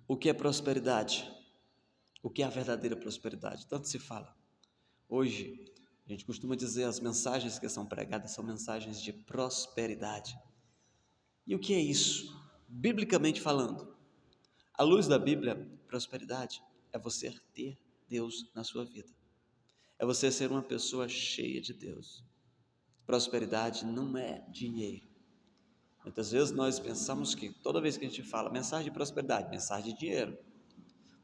O que é prosperidade? O que é a verdadeira prosperidade? Tanto se fala. Hoje, a gente costuma dizer as mensagens que são pregadas são mensagens de prosperidade. E o que é isso? Biblicamente falando, à luz da Bíblia, prosperidade é você ter Deus na sua vida. É você ser uma pessoa cheia de Deus. Prosperidade não é dinheiro. Muitas vezes nós pensamos que toda vez que a gente fala mensagem de prosperidade, mensagem de dinheiro,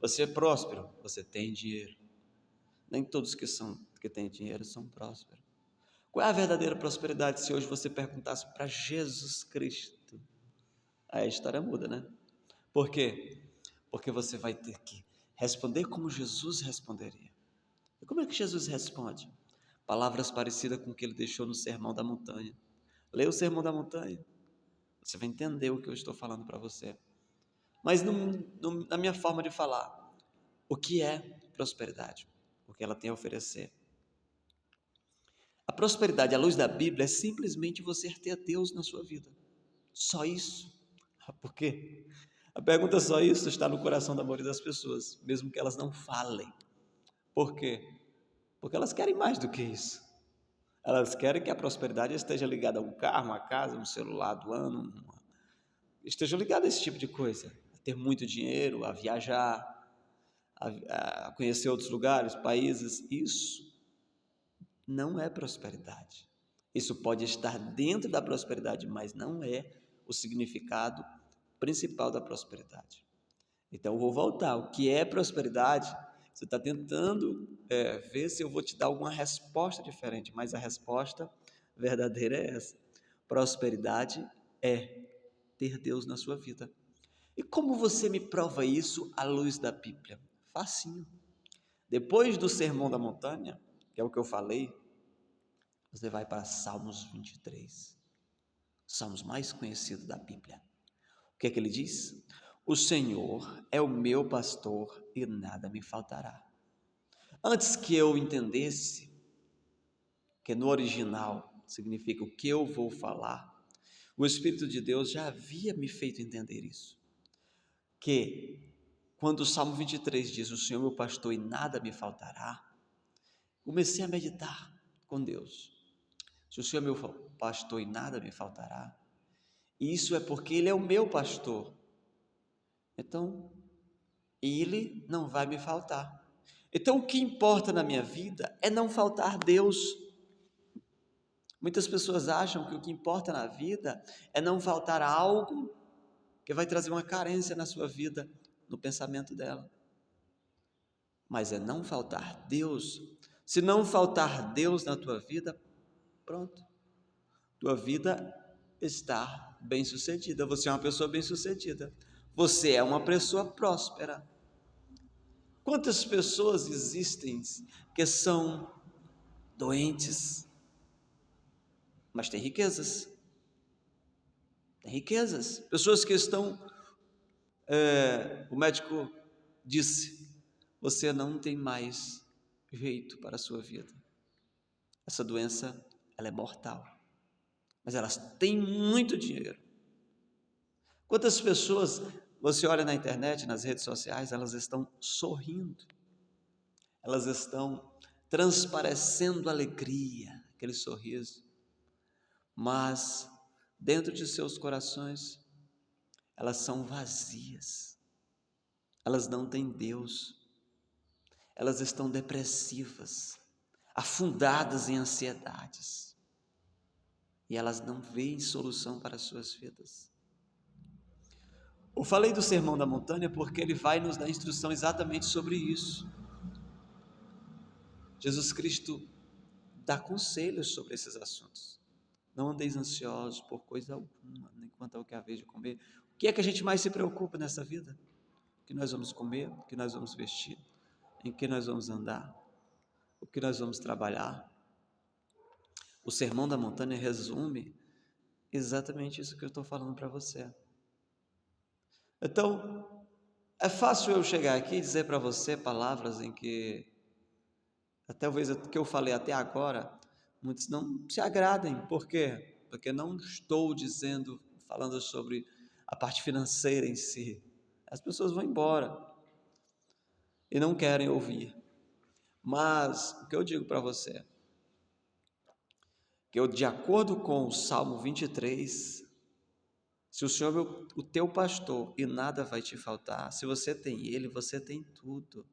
você é próspero, você tem dinheiro. Nem todos que têm dinheiro são prósperos. Qual é a verdadeira prosperidade se hoje você perguntasse para Jesus Cristo? Aí a história muda, né? Por quê? Porque você vai ter que responder como Jesus responderia. E como é que Jesus responde? Palavras parecidas com o que ele deixou no Sermão da Montanha. Leia o Sermão da Montanha, você vai entender o que eu estou falando para você. Mas na minha forma de falar, o que é prosperidade? O que ela tem a oferecer? A prosperidade à luz da Bíblia é simplesmente você ter Deus na sua vida. Só isso. Por quê? A pergunta só isso está no coração da maioria das pessoas, mesmo que elas não falem. Por quê? Porque elas querem mais do que isso. Elas querem que a prosperidade esteja ligada a um carro, uma casa, um celular do ano, esteja ligada a esse tipo de coisa. A ter muito dinheiro, a viajar, a conhecer outros lugares, países. Isso não é prosperidade. Isso pode estar dentro da prosperidade, mas não é o significado principal da prosperidade. Então eu vou voltar. O que é prosperidade? Você está tentando ver se eu vou te dar alguma resposta diferente, mas a resposta verdadeira é essa. Prosperidade é ter Deus na sua vida. E como você me prova isso à luz da Bíblia? Facinho. Depois do Sermão da Montanha, que é o que eu falei, você vai para Salmos 23, Salmos mais conhecido da Bíblia. O que é que ele diz? O Senhor é o meu pastor e nada me faltará. Antes que eu entendesse que no original significa o que eu vou falar, o Espírito de Deus já havia me feito entender isso. Que quando o Salmo 23 diz, o Senhor é meu pastor e nada me faltará, comecei a meditar com Deus. Se o Senhor é meu pastor e nada me faltará, isso é porque Ele é o meu pastor. Então, Ele não vai me faltar. Então, o que importa na minha vida é não faltar Deus. Muitas pessoas acham que o que importa na vida é não faltar algo que vai trazer uma carência na sua vida, no pensamento dela. Mas é não faltar Deus. Se não faltar Deus na tua vida, pronto. Tua vida está bem-sucedida. Você é uma pessoa bem-sucedida. Você é uma pessoa próspera. Quantas pessoas existem que são doentes, mas têm riquezas? Tem riquezas. Pessoas que estão... o médico disse, você não tem mais jeito para a sua vida. Essa doença, ela é mortal. Mas elas têm muito dinheiro. Quantas pessoas você olha na internet, nas redes sociais, elas estão sorrindo. Elas estão transparecendo alegria, aquele sorriso. Mas dentro de seus corações, elas são vazias. Elas não têm Deus. Elas estão depressivas, afundadas em ansiedades. E elas não veem solução para as suas vidas. Eu falei do Sermão da Montanha porque ele vai nos dar instrução exatamente sobre isso. Jesus Cristo dá conselhos sobre esses assuntos. Não andeis ansiosos por coisa alguma, nem quanto ao que haver de comer. O que é que a gente mais se preocupa nessa vida? O que nós vamos comer, o que nós vamos vestir, em que nós vamos andar, o que nós vamos trabalhar. O Sermão da Montanha resume exatamente isso que eu estou falando para você. Então, é fácil eu chegar aqui e dizer para você palavras em que, talvez o que eu falei até agora, muitos não se agradem. Por quê? Porque não estou falando sobre a parte financeira em si. As pessoas vão embora e não querem ouvir. Mas o que eu digo para você, que eu, de acordo com o Salmo 23, se o Senhor é o teu pastor e nada vai te faltar, se você tem Ele, você tem tudo.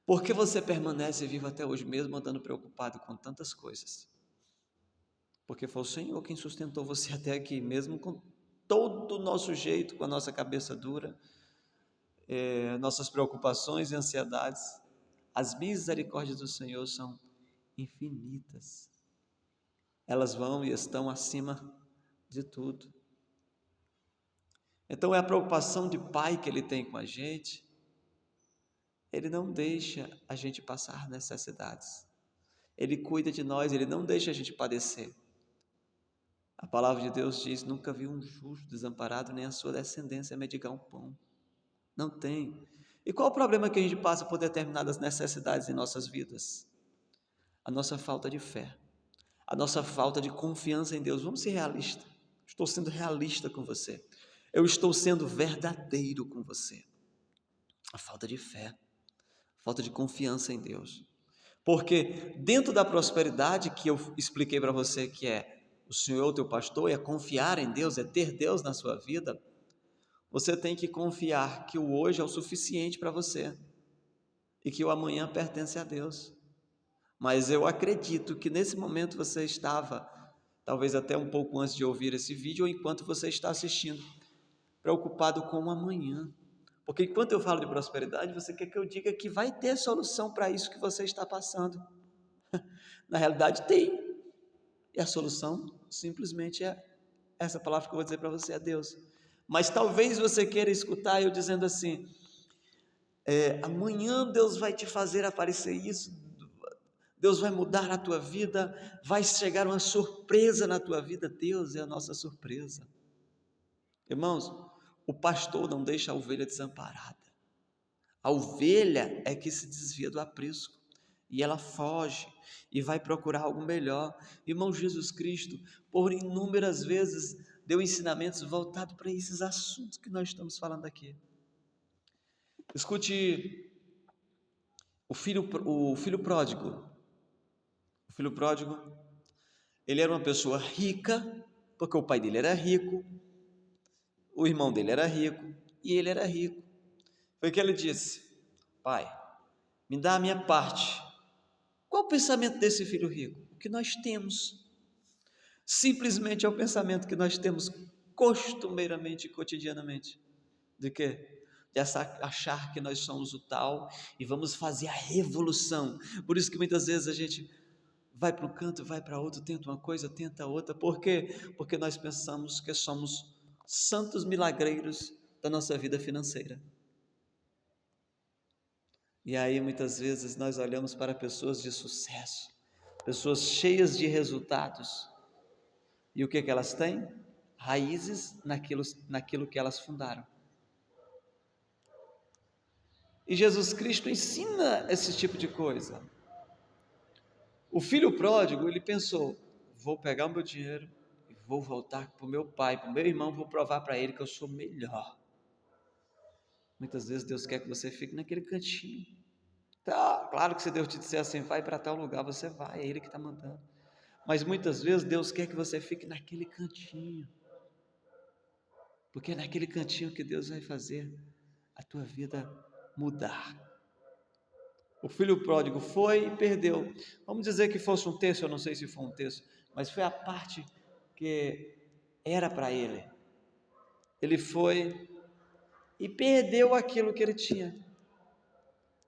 Por que você permanece vivo até hoje, mesmo andando preocupado com tantas coisas? Porque foi o Senhor quem sustentou você até aqui, mesmo com todo o nosso jeito, com a nossa cabeça dura, nossas preocupações e ansiedades. As misericórdias do Senhor são infinitas. Elas vão e estão acima de tudo. Então é a preocupação de pai que Ele tem com a gente. Ele não deixa a gente passar necessidades. Ele cuida de nós, Ele não deixa a gente padecer. A palavra de Deus diz: nunca vi um justo desamparado, nem a sua descendência mendigar um pão. Não tem. E qual o problema que a gente passa por determinadas necessidades em nossas vidas? A nossa falta de fé, a nossa falta de confiança em Deus. Vamos ser realistas. Estou sendo realista com você. Eu estou sendo verdadeiro com você. A falta de fé, falta de confiança em Deus. Porque dentro da prosperidade que eu expliquei para você, que é o Senhor, o teu pastor, é confiar em Deus, é ter Deus na sua vida, você tem que confiar que o hoje é o suficiente para você e que o amanhã pertence a Deus. Mas eu acredito que nesse momento você estava, talvez até um pouco antes de ouvir esse vídeo, ou enquanto você está assistindo, preocupado com o amanhã. Porque enquanto eu falo de prosperidade, você quer que eu diga que vai ter solução para isso que você está passando. Na realidade tem. E a solução simplesmente é essa palavra que eu vou dizer para você, é Deus. Mas talvez você queira escutar eu dizendo assim, amanhã Deus vai te fazer aparecer isso, Deus vai mudar a tua vida, vai chegar uma surpresa na tua vida. Deus é a nossa surpresa. Irmãos, o pastor não deixa a ovelha desamparada. A ovelha é que se desvia do aprisco e ela foge e vai procurar algo melhor. Irmão, Jesus Cristo, por inúmeras vezes, deu ensinamentos voltados para esses assuntos que nós estamos falando aqui. Escute, o filho pródigo. O filho pródigo, ele era uma pessoa rica, porque o pai dele era rico, o irmão dele era rico e ele era rico. Foi o que ele disse: pai, me dá a minha parte. Qual o pensamento desse filho rico? O que nós temos. Simplesmente é o pensamento que nós temos costumeiramente e cotidianamente. De quê? De achar que nós somos o tal e vamos fazer a revolução. Por isso que muitas vezes a gente vai para um canto, vai para outro, tenta uma coisa, tenta outra. Por quê? Porque nós pensamos que somos santos milagreiros da nossa vida financeira. E aí muitas vezes nós olhamos para pessoas de sucesso, pessoas cheias de resultados, e o que elas têm? Raízes naquilo que elas fundaram. E Jesus Cristo ensina esse tipo de coisa. O filho pródigo, ele pensou: vou pegar o meu dinheiro e vou voltar para o meu pai, para o meu irmão, vou provar para ele que eu sou melhor. Muitas vezes Deus quer que você fique naquele cantinho. Tá, claro que se Deus te disser assim, vai para tal lugar, você vai, é Ele que está mandando. Mas muitas vezes Deus quer que você fique naquele cantinho, porque é naquele cantinho que Deus vai fazer a tua vida mudar. O filho pródigo foi e perdeu. Vamos dizer que fosse um terço, eu não sei se foi um terço, mas foi a parte que era para ele. Ele foi e perdeu aquilo que ele tinha.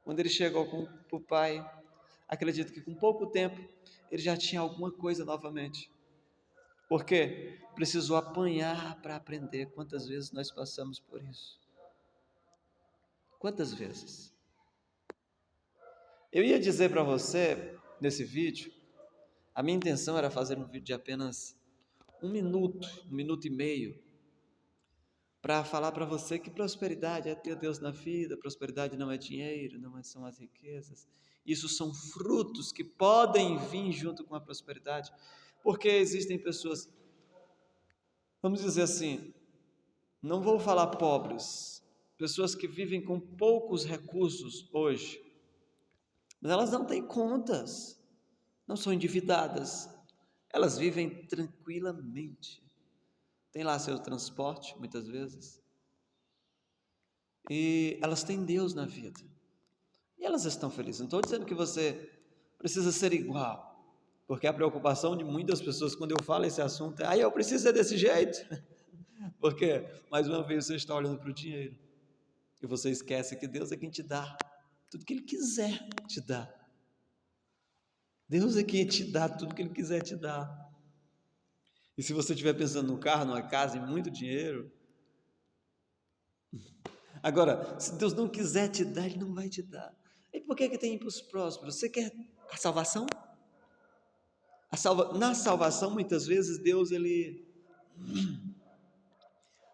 Quando ele chegou para o pai, acredito que com pouco tempo ele já tinha alguma coisa novamente. Por quê? Precisou apanhar para aprender. Quantas vezes nós passamos por isso? Quantas vezes? Eu ia dizer para você, nesse vídeo, a minha intenção era fazer um vídeo de apenas 1 minuto e meio, para falar para você que prosperidade é ter Deus na vida, prosperidade não é dinheiro, não são as riquezas. Isso são frutos que podem vir junto com a prosperidade, porque existem pessoas, vamos dizer assim, não vou falar pobres, pessoas que vivem com poucos recursos hoje, mas elas não têm contas, não são endividadas, elas vivem tranquilamente, tem lá seu transporte, muitas vezes, e elas têm Deus na vida, e elas estão felizes. Não estou dizendo que você precisa ser igual, porque a preocupação de muitas pessoas, quando eu falo esse assunto, é: eu preciso ser desse jeito, porque, mais uma vez, você está olhando para o dinheiro, e você esquece que Deus é quem te dá tudo que Ele quiser te dar. Deus é quem te dá tudo que Ele quiser te dar. E se você estiver pensando num carro, numa casa, em muito dinheiro, agora, se Deus não quiser te dar, Ele não vai te dar. E por que tem para os prósperos? Você quer a salvação? Na salvação, muitas vezes, Deus, Ele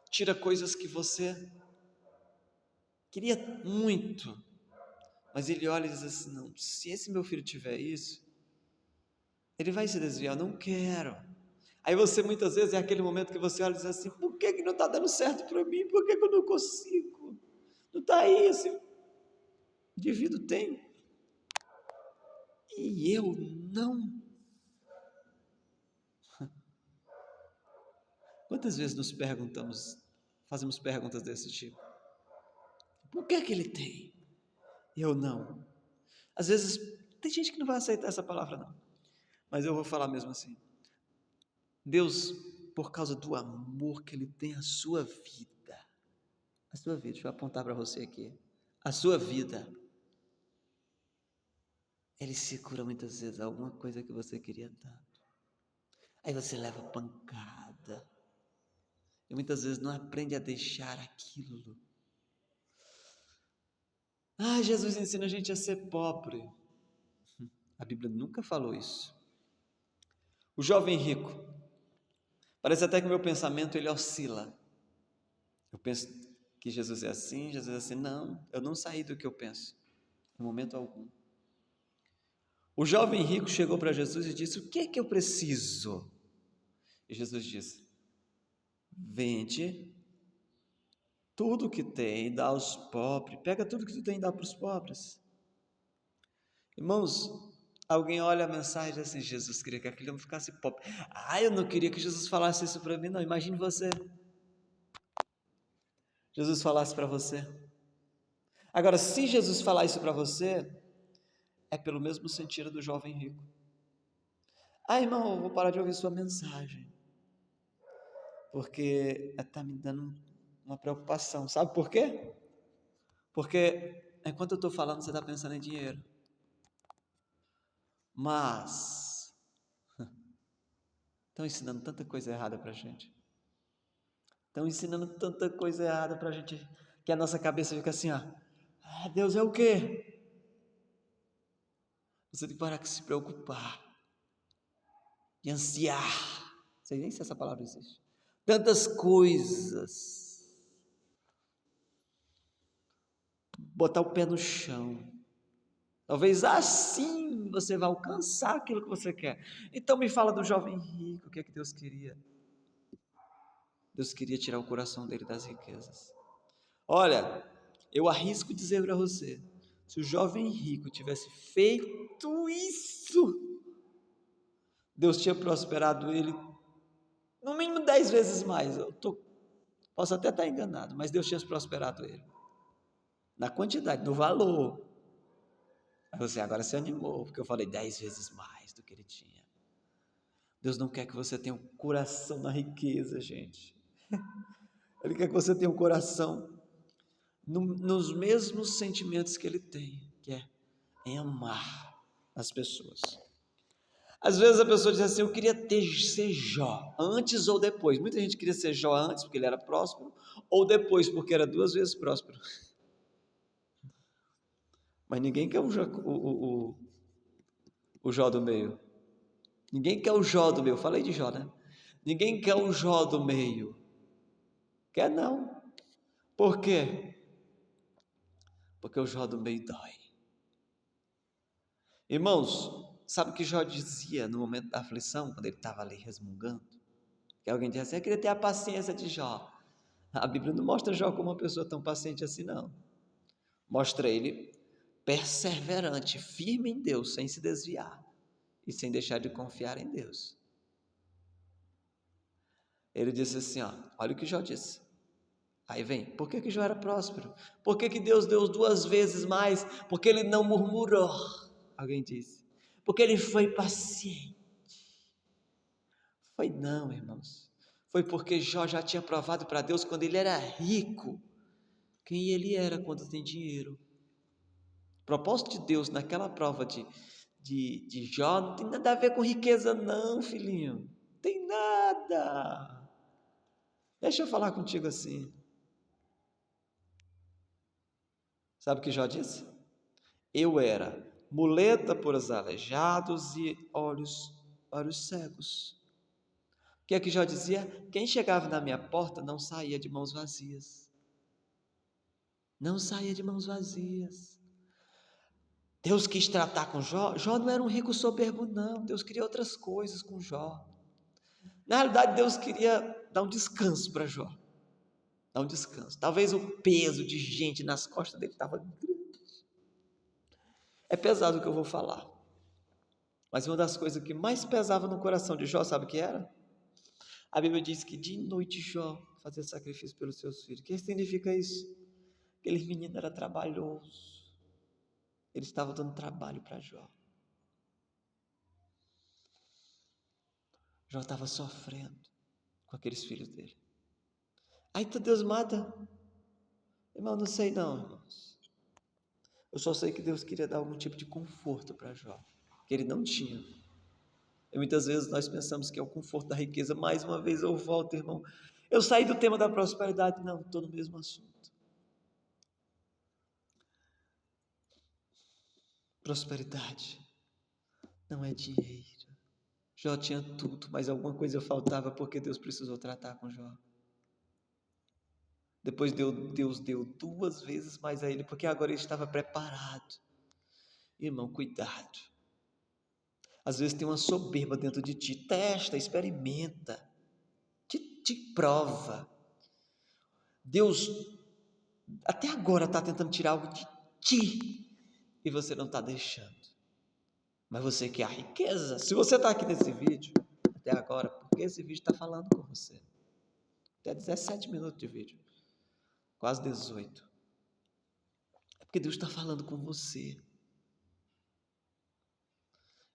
tira coisas que você queria muito, mas Ele olha e diz assim: não, se esse meu filho tiver isso, ele vai se desviar, eu não quero. Aí você, muitas vezes, é aquele momento que você olha e diz assim: por que não está dando certo para mim? Por que eu não consigo? Não está aí, esse indivíduo tem, e eu não. Quantas vezes nos perguntamos, fazemos perguntas desse tipo? Por que ele tem? Eu não. Às vezes, tem gente que não vai aceitar essa palavra não, mas eu vou falar mesmo assim. Deus, por causa do amor que Ele tem à sua vida, deixa eu apontar para você aqui, a sua vida, Ele segura muitas vezes alguma coisa que você queria tanto, aí você leva pancada, e muitas vezes não aprende a deixar aquilo. Jesus ensina a gente a ser pobre. A Bíblia nunca falou isso. O jovem rico, parece até que o meu pensamento ele oscila. Eu penso que Jesus é assim, não, eu não saí do que eu penso, em momento algum. O jovem rico chegou para Jesus e disse: o que é que eu preciso? E Jesus disse: vende tudo que tem, dá aos pobres, pega tudo que tu tem e dá para os pobres. Irmãos, alguém olha a mensagem e diz assim: Jesus queria que aquele homem ficasse pobre. Eu não queria que Jesus falasse isso para mim, não. Imagine você, Jesus falasse para você. Agora, se Jesus falar isso para você, é pelo mesmo sentido do jovem rico. Irmão, eu vou parar de ouvir sua mensagem, porque está me dando uma preocupação. Sabe por quê? Porque enquanto eu estou falando, você está pensando em dinheiro. Mas estão ensinando tanta coisa errada para a gente. Estão ensinando tanta coisa errada para a gente, que a nossa cabeça fica assim, Deus é o quê? Você tem que parar de se preocupar, de ansiar. Não sei nem se essa palavra existe. Tantas coisas. Botar o pé no chão. Talvez assim você vai alcançar aquilo que você quer. Então me fala do jovem rico, o que é que Deus queria? Deus queria tirar o coração dele das riquezas. Olha, eu arrisco dizer para você, se o jovem rico tivesse feito isso, Deus tinha prosperado ele no mínimo 10 vezes mais. Posso até estar enganado, mas Deus tinha prosperado ele. Na quantidade, no valor. Aí você agora se animou, porque eu falei 10 vezes mais do que ele tinha. Deus não quer que você tenha um coração na riqueza, gente. Ele quer que você tenha um coração nos mesmos sentimentos que Ele tem, que é em amar as pessoas. Às vezes a pessoa diz assim: eu queria ser Jó, antes ou depois. Muita gente queria ser Jó antes, porque ele era próspero, ou depois, porque era 2 vezes próspero. Mas ninguém quer o Jó do meio. Ninguém quer o Jó do meio. Eu falei de Jó, né? Ninguém quer o Jó do meio. Quer não. Por quê? Porque o Jó do meio dói. Irmãos, sabe o que Jó dizia no momento da aflição, quando ele estava ali resmungando? Que alguém dizia assim: eu queria ter a paciência de Jó. A Bíblia não mostra Jó como uma pessoa tão paciente assim, não. Mostra ele perseverante, firme em Deus, sem se desviar e sem deixar de confiar em Deus. Ele disse assim, ó, olha o que Jó disse. Aí vem, por que Jó era próspero? Por que Deus deu 2 vezes mais? Porque ele não murmurou, alguém disse. Porque ele foi paciente. Foi não, irmãos. Foi porque Jó já tinha provado para Deus quando ele era rico, quem ele era quando tem dinheiro. O propósito de Deus naquela prova de Jó não tem nada a ver com riqueza não, filhinho. Tem nada. Deixa eu falar contigo assim. Sabe o que Jó disse? Eu era muleta para os aleijados e olhos para os cegos. O que é que Jó dizia? Quem chegava na minha porta não saía de mãos vazias. Não saía de mãos vazias. Deus quis tratar com Jó. Jó não era um rico soberbo, não. Deus queria outras coisas com Jó. Na realidade, Deus queria dar um descanso para Jó. Dar um descanso. Talvez o peso de gente nas costas dele estava grande. É pesado o que eu vou falar. Mas uma das coisas que mais pesava no coração de Jó, sabe o que era? A Bíblia diz que de noite Jó fazia sacrifício pelos seus filhos. O que significa isso? Aquele menino era trabalhoso. Ele estava dando trabalho para Jó. Jó estava sofrendo com aqueles filhos dele. Aí Deus mata. Irmão, não sei não, irmãos. Eu só sei que Deus queria dar algum tipo de conforto para Jó, que ele não tinha. E muitas vezes nós pensamos que é o conforto da riqueza. Mais uma vez eu volto, irmão. Eu saí do tema da prosperidade. Não, estou no mesmo assunto. Prosperidade não é dinheiro. Jó tinha tudo, mas alguma coisa faltava porque Deus precisou tratar com Jó. Depois Deus deu 2 vezes mais a ele, porque agora ele estava preparado. Irmão, cuidado. Às vezes tem uma soberba dentro de ti. Testa, experimenta, te prova. Deus até agora está tentando tirar algo de ti e você não está deixando. Mas você quer a riqueza. Se você está aqui nesse vídeo até agora, porque esse vídeo está falando com você. Até 17 minutos de vídeo, quase 18. É porque Deus está falando com você.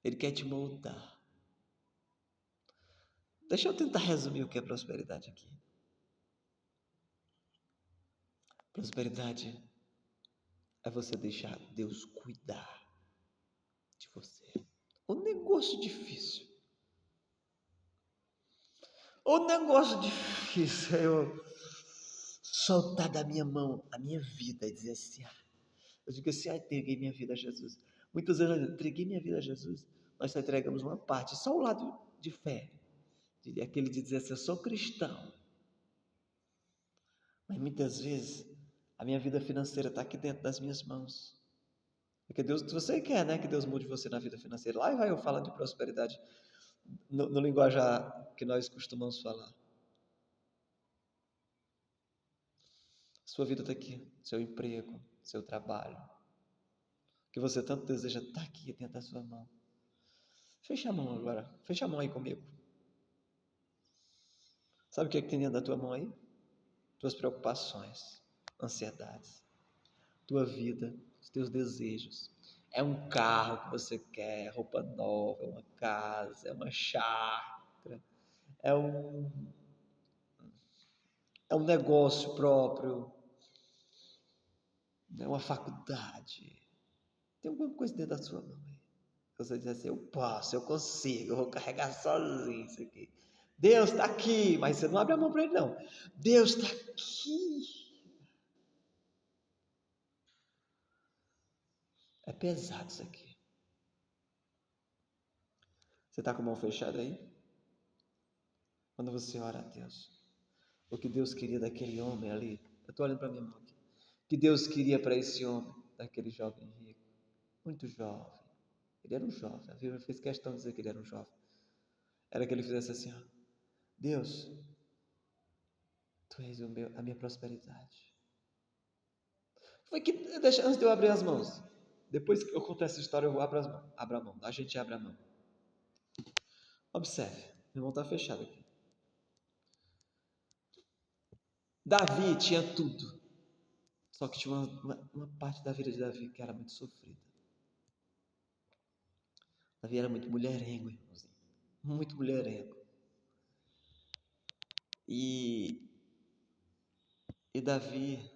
Ele quer te moldar. Deixa eu tentar resumir o que é prosperidade aqui. Prosperidade é você deixar Deus cuidar de você. O negócio difícil. O negócio difícil é eu soltar da minha mão a minha vida e dizer assim, eu digo assim, entreguei minha vida a Jesus. Muitas vezes eu entreguei minha vida a Jesus, nós só entregamos uma parte, só o lado de fé, aquele de dizer assim, eu sou cristão. Mas muitas vezes a minha vida financeira está aqui dentro das minhas mãos. Porque Deus, você quer, né, que Deus mude você na vida financeira. Lá vai eu falando de prosperidade no linguajar que nós costumamos falar. Sua vida está aqui, seu emprego, seu trabalho, que você tanto deseja, está aqui dentro da sua mão. Fecha a mão agora, fecha a mão aí comigo. Sabe o que é que tem dentro da tua mão aí? Tuas preocupações, ansiedades, tua vida, os teus desejos. É um carro que você quer, roupa nova, é uma casa, é uma chácara, é um negócio próprio, é uma faculdade. Tem alguma coisa dentro da sua mão aí. Você diz assim, eu posso, eu consigo, eu vou carregar sozinho isso aqui. Deus está aqui, mas você não abre a mão para ele não. Deus está aqui. É pesado isso aqui. Você está com a mão fechada aí? Quando você ora a Deus, o que Deus queria daquele homem ali, eu estou olhando para a minha mão aqui, o que Deus queria para esse homem, daquele jovem rico, muito jovem, ele era um jovem, a Bíblia fez questão de dizer que ele era um jovem, era que ele fizesse assim, ó, Deus, Tu és a minha prosperidade. Foi que, deixa, antes de eu abrir as mãos, depois que eu contar essa história, eu abro a mão. A gente abre a mão. Observe, meu irmão está fechado aqui. Davi tinha tudo. Só que tinha uma parte da vida de Davi que era muito sofrida. Davi era muito mulherengo, irmãozinho. Muito mulherengo. E Davi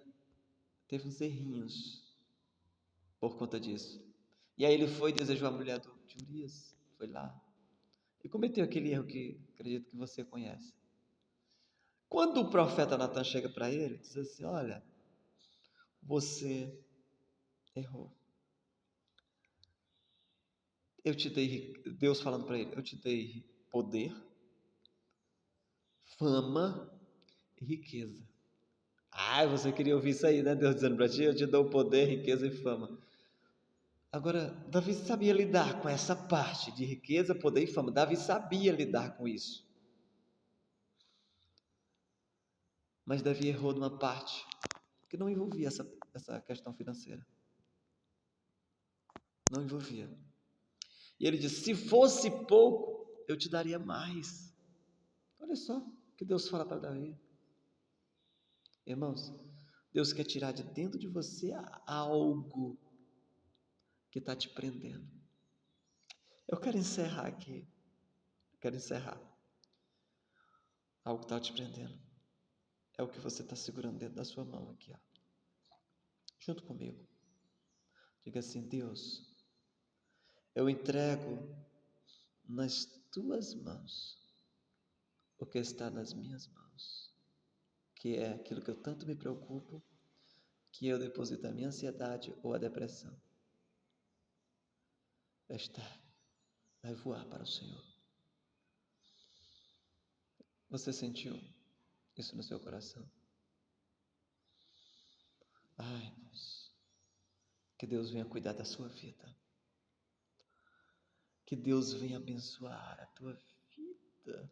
teve uns errinhos por conta disso. E aí ele foi e desejou a mulher de Urias. Foi lá. E cometeu aquele erro que acredito que você conhece. Quando o profeta Natan chega para ele, diz assim: olha, você errou. Eu te dei, Deus falando para ele, eu te dei poder, fama e riqueza. Ah, você queria ouvir isso aí, né? Deus dizendo para ti, eu te dou poder, riqueza e fama. Agora, Davi sabia lidar com essa parte de riqueza, poder e fama. Davi sabia lidar com isso. Mas Davi errou numa parte que não envolvia essa questão financeira. Não envolvia. E ele disse: se fosse pouco, eu te daria mais. Olha só o que Deus fala para Davi. Irmãos, Deus quer tirar de dentro de você algo que está te prendendo. Eu quero encerrar aqui. Algo que está te prendendo. É o que você está segurando dentro da sua mão aqui, ó. Junto comigo. Diga assim: Deus, eu entrego nas tuas mãos o que está nas minhas mãos, que é aquilo que eu tanto me preocupo, que eu deposito a minha ansiedade ou a depressão. Vai voar para o Senhor. Você sentiu isso no seu coração? Ai, irmãos, que Deus venha cuidar da sua vida. Que Deus venha abençoar a tua vida.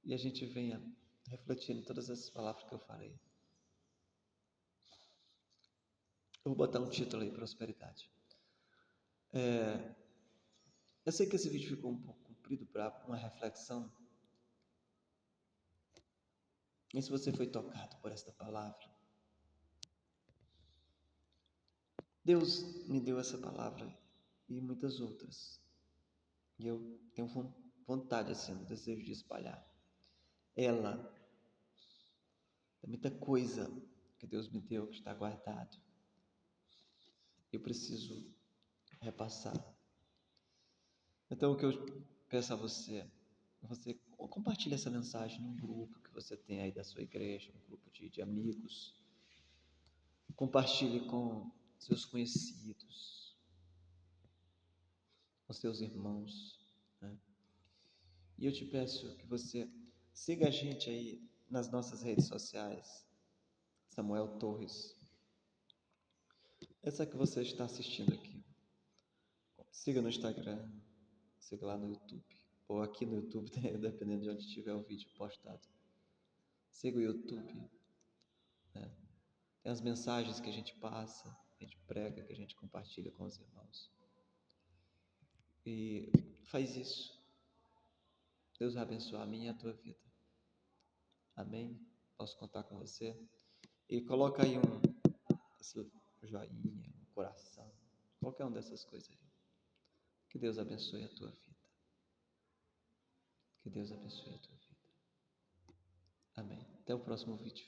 E a gente venha refletir em todas essas palavras que eu falei. Eu vou botar um título aí, prosperidade. Eu sei que esse vídeo ficou um pouco comprido para uma reflexão. E se você foi tocado por esta palavra, Deus me deu essa palavra e muitas outras. E eu tenho vontade, assim, um desejo de espalhar. Ela, tem muita coisa que Deus me deu que está guardado. Eu preciso repassar. Então o que eu peço a você compartilhe essa mensagem num grupo que você tem aí da sua igreja, um grupo de amigos. Compartilhe com seus conhecidos, com seus irmãos, né? E eu te peço que você siga a gente aí nas nossas redes sociais, Samuel Torres. Essa que você está assistindo aqui. Siga no Instagram, siga lá no YouTube, ou aqui no YouTube, dependendo de onde estiver o vídeo postado. Siga o YouTube, né? Tem as mensagens que a gente passa, a gente prega, que a gente compartilha com os irmãos. E faz isso. Deus vai abençoar a minha e a tua vida. Amém? Posso contar com você? E coloca aí esse joinha, um coração, qualquer uma dessas coisas aí. Que Deus abençoe a tua vida. Que Deus abençoe a tua vida. Amém. Até o próximo vídeo.